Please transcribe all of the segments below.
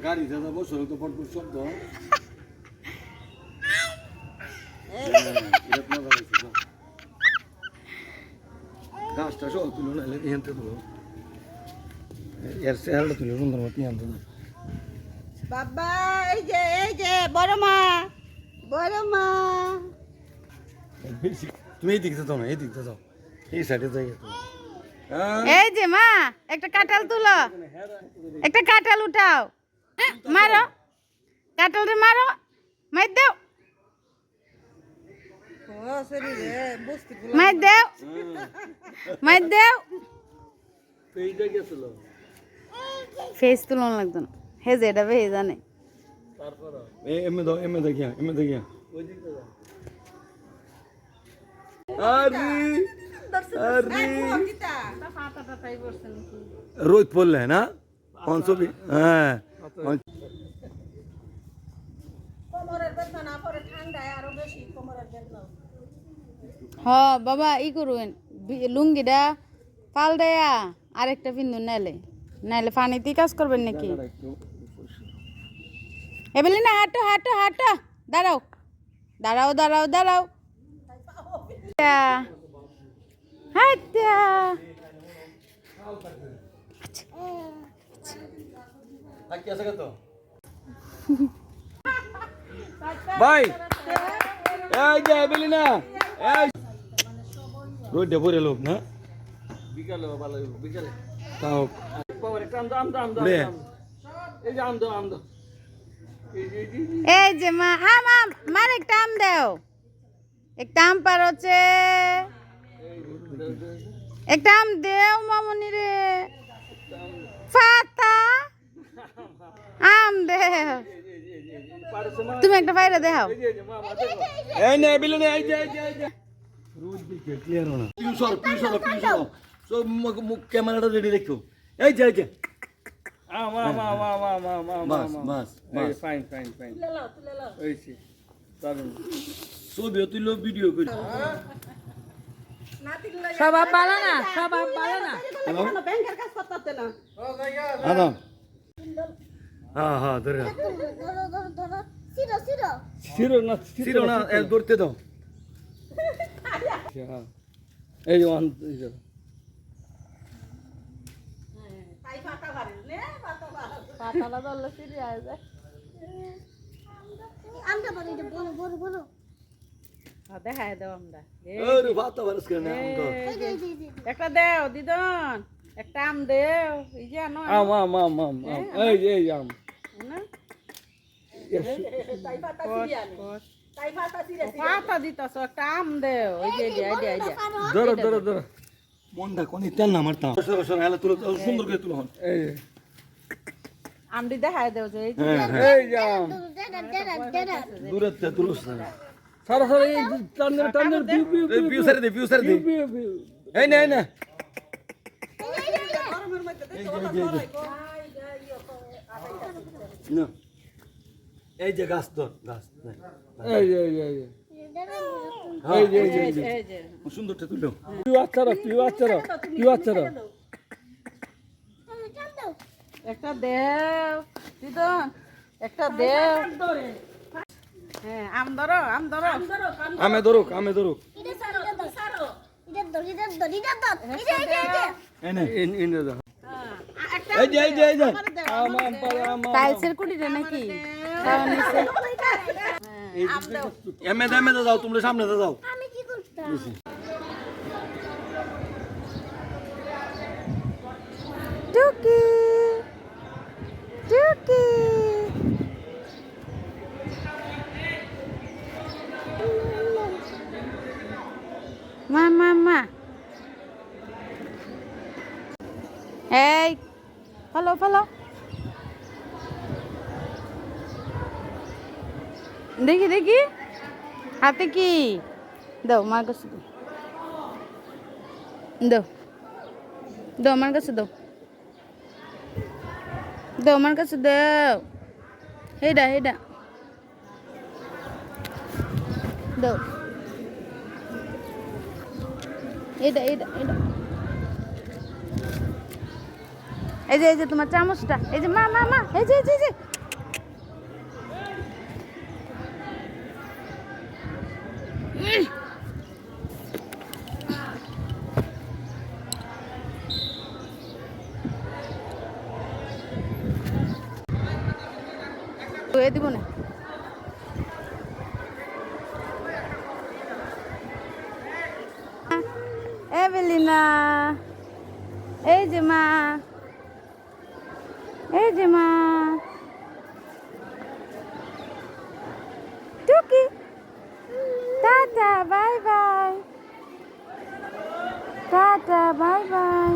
গাড়ি দাদা বসে তো পটপট শব্দ গাছটা সব তুলো নাহলে এখানতে তুলো এর চেহারাটা তুলে সুন্দর মতো এখানতে দাও বাবা এই যে বড় মা তুমি এই দিকতে যাও না এই দিকতে যাও এই সাইডে যাই এই যে মা একটা কাঁঠাল তুলো একটা কাঁঠাল উঠাও মারো কাঁঠালটা মারো মার দাও মার দাও মার দাও ফেস তুলন লাগতো না হে যে এটা হে জানে এমে দেখিয়া রোদ পড়লে না ছবি হ্যাঁ হ বাবা ই করবেন লুঙ্গিটা পাল দেয়া আরেকটা পিন্দুন নাইলে নাইলে পানিতেই কাজ করবেন নাকি এবেলি না হাঁটো হাঁটো হাঁটো দাঁড়াও দাঁড়াও দাঁড়াও দাঁড়াও হাঁটা ভাই এই যে বেলি না রোদ পরে লোক না বিকালে ভালো বিকালে তাও এই যে মা আম আম মার একটা আম দাও একটা আম পারছে একটা আম দেও মামনি রে ফাতা আম দেও তুমি একটা বাইরে দেখাও এই নে বিলে নে এই যে রোদ দিকে ক্লিয়ার না পিউসর সব মুখ ক্যামেরাটা রেডি রাখো এই যে ছবিও তুলো ভিডিও করি সবাব ভালো না আদাম হ্যাঁ ধরে সিরো না ধরতে দাও এই যে পাতালা দলে সিরি আয় যায় আমটা বড় দেখায় দাও আমরা ওরে ভাতা বারস করে না একটা দেও দিদন একটা আম দেও এই যে আনো আম এই আম পাতা দিতাছ একটা আম দেও এই যে ধরো মনটা কোনি তেল না মারতাম সর হেলা তুলো সুন্দর করে তুলো হন এই আমডি দেখায় দেও যে এই যে আম দূরে তে তুলো সারা এই টান্ডার পিউ সারে দে এই না এই যে গাছ তো গাছ এই যে সুন্দরটা তুলো পিউ আচ্ছা একটা দেও দিদন একটা দেও হ্যাঁ আম ধরো আমে ধরো টাইলসের কুটিটা নাকি এমে যাও তোমরা সামনে যাও টুকি মা এই ফলো দেখি হাতে কি দাও মার কাছে দাও আমার কাছে দাও আমার কাছে দাও হেডা দাও এটা এই যে তোমার চামচটা এই যে মা এই যে ধুয়ে দিব না এভেলিনা এই যে মা টুকি tata bye bye tata bye bye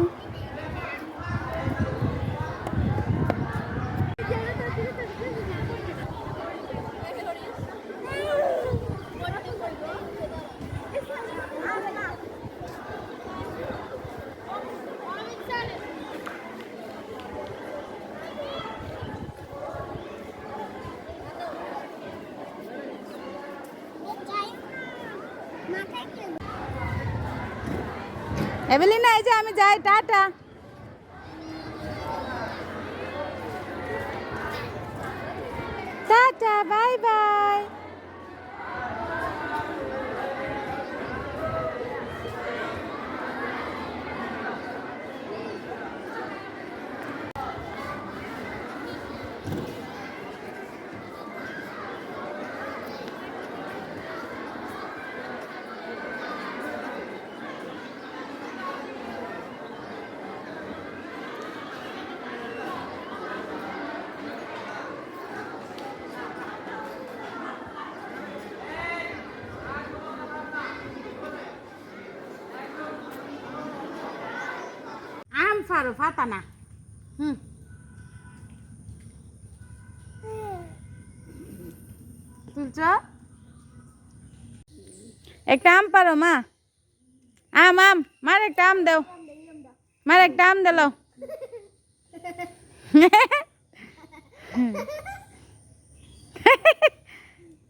Evelina এই যে আমি যাই টাটা টাটা বাই বাই ফারো ফাতা না তুলছ একটা আম পারো মা আম মার একটা আম দাও মার একটা আম দিল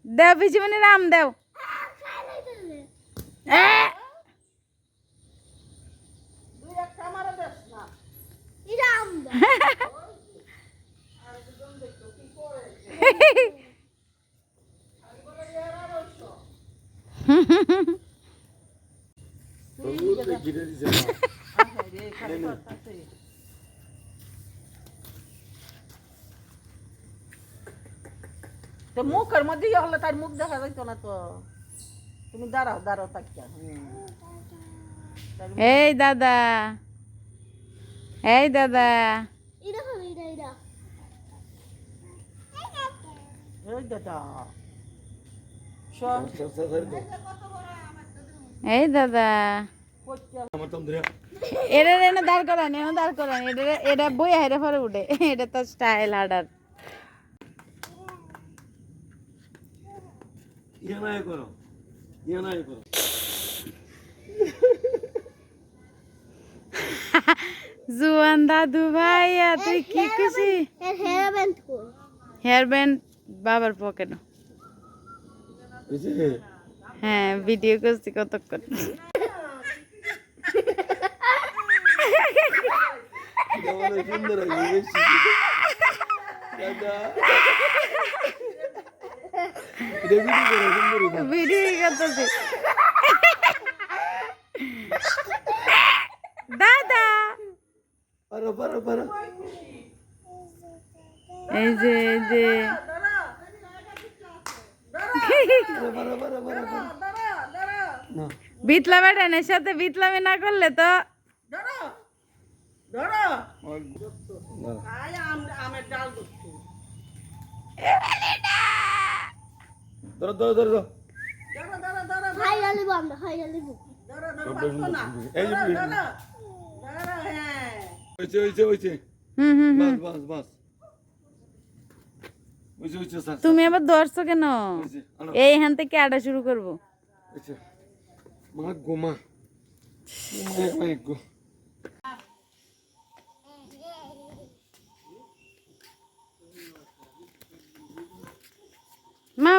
দেও পিছুমনির আম দেও মুখের মধ্যে ইয়ে হলে তার মুখ দেখা যাইতো না তো তুমি দাঁড়াও তাকিয়া এই দাদা এটা এই দাদা এই দাদা আমার তো ধরে এটা এনে দাঁড় করান এটা বই হাইরে পরে উঠে এটা তো স্টাইল হার্ডার ইয়ানাই করো জুয়ান দাদু ভাইয়া তুই কি খুশি হেয়ার ব্যান্ড বাবার পকেটে হ্যাঁ ভিডিও করছি কতক্ষণ সুন্দর ভিডিও করতেছি দাদা এই যে বিতলা বেটানের সাথে বিতলামি না করলে তো আমের ডাল ধরো তুমি আবার ধরছো কেন এইখান থেকে আটা শুরু করবো মা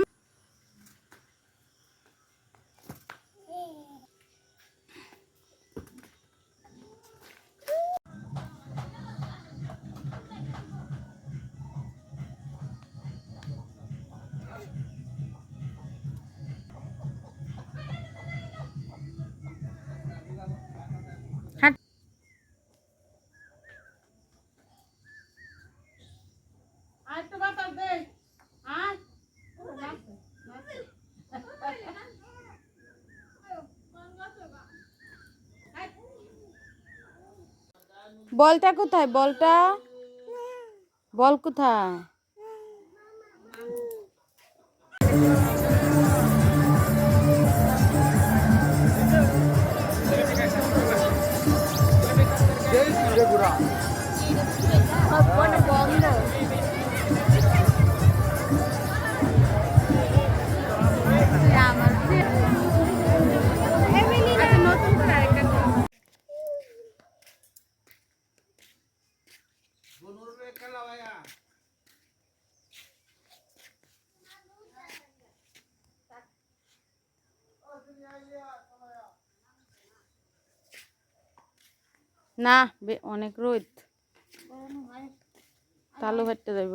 বলটা কোথায়? বলটা বল কোথায়? বন্ধ না অনেক রোদ, তালু হাঁটতে যাইব।